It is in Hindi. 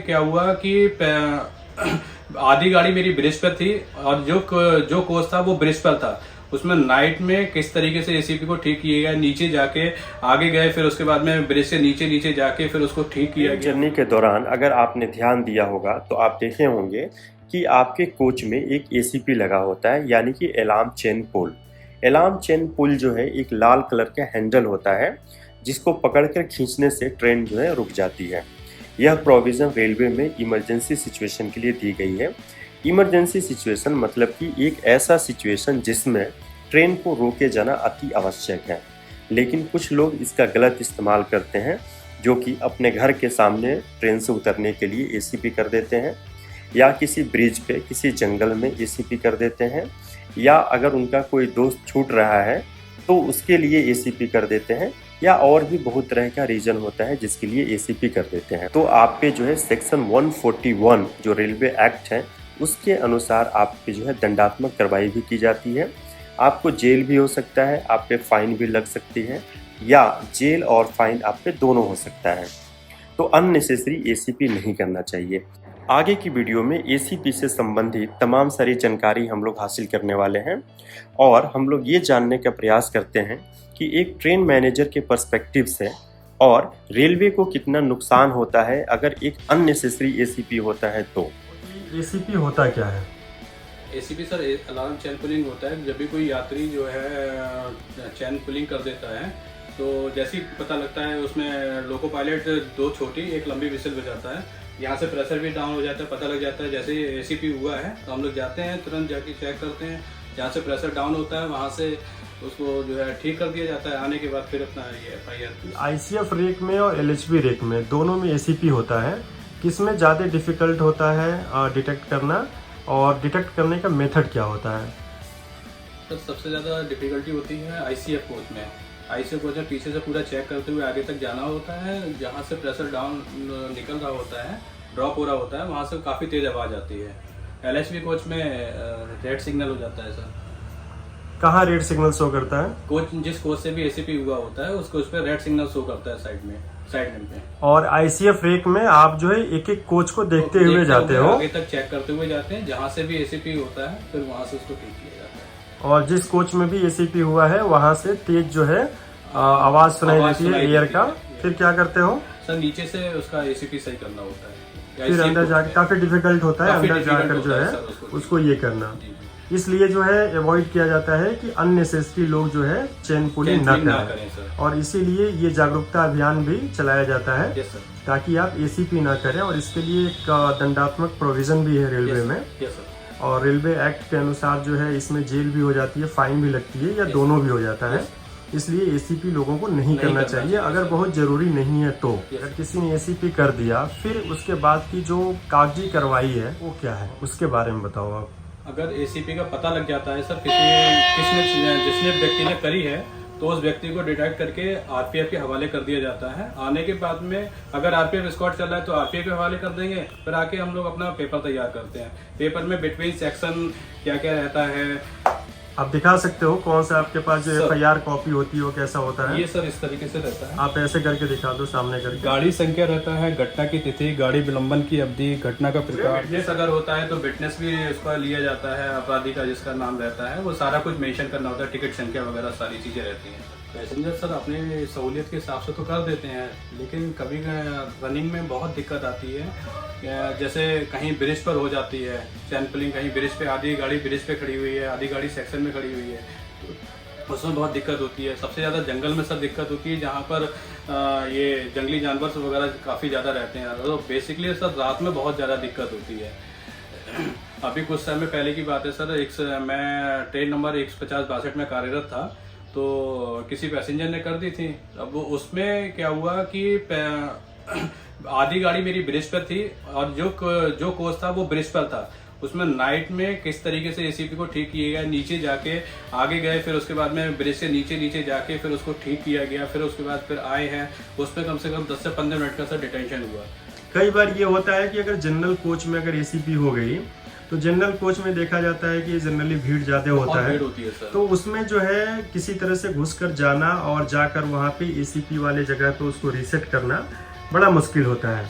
क्या हुआ कि आधी गाड़ी मेरी ब्रिज पर थी और जो कोच था वो ब्रिज पर था। उसमें नाइट में किस तरीके से एसीपी को ठीक किया गया, नीचे जाके आगे गए, फिर उसके बाद में ब्रिज से नीचे जाके फिर उसको ठीक किया गया। जर्नी के दौरान अगर आपने ध्यान दिया होगा तो आप देखे होंगे कि आपके कोच में एक एसीपी लगा होता है, यानी कि अलार्म चेन पुल। अलार्म चेन पुल जो है एक लाल कलर का हैंडल होता है जिसको पकड़कर खींचने से ट्रेन जो है रुक जाती है। यह प्रोविज़न रेलवे में इमरजेंसी सिचुएशन के लिए दी गई है। इमरजेंसी सिचुएशन मतलब कि एक ऐसा सिचुएशन जिसमें ट्रेन को रोके जाना अति आवश्यक है, लेकिन कुछ लोग इसका गलत इस्तेमाल करते हैं, जो कि अपने घर के सामने ट्रेन से उतरने के लिए एसीपी कर देते हैं, या किसी ब्रिज पे किसी जंगल में एसीपी कर देते हैं, या अगर उनका कोई दोस्त छूट रहा है तो उसके लिए एसीपी कर देते हैं, या और भी बहुत तरह का रीज़न होता है जिसके लिए एसीपी कर देते हैं। तो आप पे जो है सेक्शन 141 जो रेलवे एक्ट है उसके अनुसार आप पे जो है दंडात्मक कार्रवाई भी की जाती है। आपको जेल भी हो सकता है, आप पे फाइन भी लग सकती है, या जेल और फाइन आप पे दोनों हो सकता है। तो अननेसेसरी एसीपी नहीं करना चाहिए। आगे की वीडियो में एसीपी से संबंधित तमाम सारी जानकारी हम लोग हासिल करने वाले हैं, और हम लोग ये जानने का प्रयास करते हैं कि एक ट्रेन मैनेजर के पर्सपेक्टिव से और रेलवे को कितना नुकसान होता है अगर एक अननेसेसरी एसीपी होता है। तो एसीपी होता क्या है? एसीपी सर अलार्म चैन पुलिंग होता है। जब भी कोई यात्री जो है चैन पुलिंग कर देता है तो जैसे ही पता लगता है उसमें लोको पायलट दो छोटी एक लंबी विसल बजाता है, यहाँ से प्रेशर भी डाउन हो जाता है, पता लग जाता है जैसे ही एसीपी हुआ है तो हम लोग जाते हैं, तुरंत जाके चेक करते हैं, जहाँ से प्रेशर डाउन होता है वहाँ से उसको जो है ठीक कर दिया जाता है। आने के बाद फिर अपना ये FIR। आईसीएफ रेक में और एलएचबी रेक में दोनों में एसीपी होता है। किसमें ज़्यादा डिफ़िकल्ट होता है डिटेक्ट करना, और डिटेक्ट करने का मेथड क्या होता है? तो सबसे ज़्यादा डिफिकल्टी होती है आईसीएफ कोच में। आईसीएफ कोच में पीछे से पूरा चेक करते हुए आगे तक जाना होता है, जहाँ से प्रेशर डाउन निकल रहा होता है, ड्रॉप हो रहा होता है, वहाँ से काफ़ी तेज़ आवाज़ आती है। LHB कोच में रेड सिग्नल हो जाता है सर। कहाँ रेड सिग्नल शो करता है? कोच जिस कोच से भी एसीपी हुआ होता है उसको उस पर रेड सिग्नल शो करता है साइड में पे। और आईसीएफ रेक में आप जो है एक एक कोच को देखते हुए जाते हो, आगे तक चेक करते हुए जाते हैं, जहाँ से भी एसीपी होता है फिर वहाँ से उसको ठीक किया जाता है। और जिस कोच में भी एसीपी हुआ है वहाँ से तेज जो है आवाज सुनाई देती है एयर का। फिर क्या करते हो सर? नीचे से उसका एसीपी सही करना होता है, फिर अंदर जाकर काफी डिफिकल्ट होता है अंदर जाकर जो है उसको ये करना। इसलिए जो है अवॉइड किया जाता है कि अननेसेसरी लोग जो है चेन पुलिंग ना करें, और इसीलिए ये जागरूकता अभियान भी चलाया जाता है ताकि आप एसीपी ना करें। और इसके लिए एक दंडात्मक प्रोविजन भी है रेलवे में, और रेलवे एक्ट के अनुसार जो है इसमें जेल भी हो जाती है, फाइन भी लगती है, या दोनों भी हो जाता है। इसलिए एसीपी लोगों को नहीं करना चाहिए अगर बहुत जरूरी नहीं है तो। अगर किसी ने एसीपी कर दिया फिर उसके बाद की जो कागजी कार्रवाई है वो क्या है, उसके बारे में बताओ आप। अगर एसीपी का पता लग जाता है सर जिसने व्यक्ति ने करी है, तो उस व्यक्ति को डिटेक्ट करके आरपीएफ के हवाले कर दिया जाता है। आने के बाद में अगर आरपीएफ स्क्वाड चल रहा है तो आरपीएफ के हवाले कर देंगे, फिर आके हम लोग अपना पेपर तैयार करते हैं। पेपर में बिटवीन सेक्शन क्या क्या रहता है आप दिखा सकते हो कौन सा आपके पास जो FIR कॉपी होती है वो कैसा होता है? ये सर इस तरीके से रहता है। आप ऐसे करके दिखा दो सामने करके। गाड़ी संख्या रहता है, घटना की तिथि, गाड़ी विलंबन की अवधि, घटना का प्रकार। विटनेस अगर होता है तो विटनेस भी उसका लिया जाता है, अपराधी का जिसका नाम रहता है वो सारा कुछ मेंशन करना होता है, टिकट संख्या वगैरह सारी चीजें रहती हैं। पैसेंजर सर अपने सहूलियत के हिसाब से तो कर देते हैं, लेकिन कभी रनिंग में बहुत दिक्कत आती है। जैसे कहीं ब्रिज पर हो जाती है चैन पुलिंग, कहीं ब्रिज पे, आधी गाड़ी ब्रिज पे खड़ी हुई है, आधी गाड़ी सेक्शन में खड़ी हुई है, तो उसमें बहुत दिक्कत होती है। सबसे ज़्यादा जंगल में सर दिक्कत होती है, जहाँ पर ये जंगली जानवर वगैरह काफ़ी ज़्यादा रहते हैं, तो बेसिकली सर रात में बहुत ज़्यादा दिक्कत होती है। अभी कुछ समय पहले की बात है सर, मैं ट्रेन नंबर 150-62 में कार्यरत था, तो किसी पैसेंजर ने कर दी थी। अब उसमें क्या हुआ कि आधी गाड़ी मेरी ब्रिज पर थी और जो कोच था वो ब्रिज पर था। उसमें नाइट में किस तरीके से एसीपी को ठीक किया गया, नीचे जाके आगे गए, फिर उसके बाद में ब्रिज से नीचे जाके फिर उसको ठीक किया गया। फिर उसके बाद फिर आए हैं, उसमें कम से कम 10 से 15 मिनट का सर डिटेंशन हुआ। कई बार ये होता है कि अगर जनरल कोच में अगर एसीपी हो गई तो जनरल कोच में देखा जाता है कि जनरली भीड़ ज्यादा होता है, तो उसमें जो है किसी तरह से घुसकर जाना और जाकर वहाँ पे एसीपी वाले जगह पे उसको रीसेट करना बड़ा मुश्किल होता है।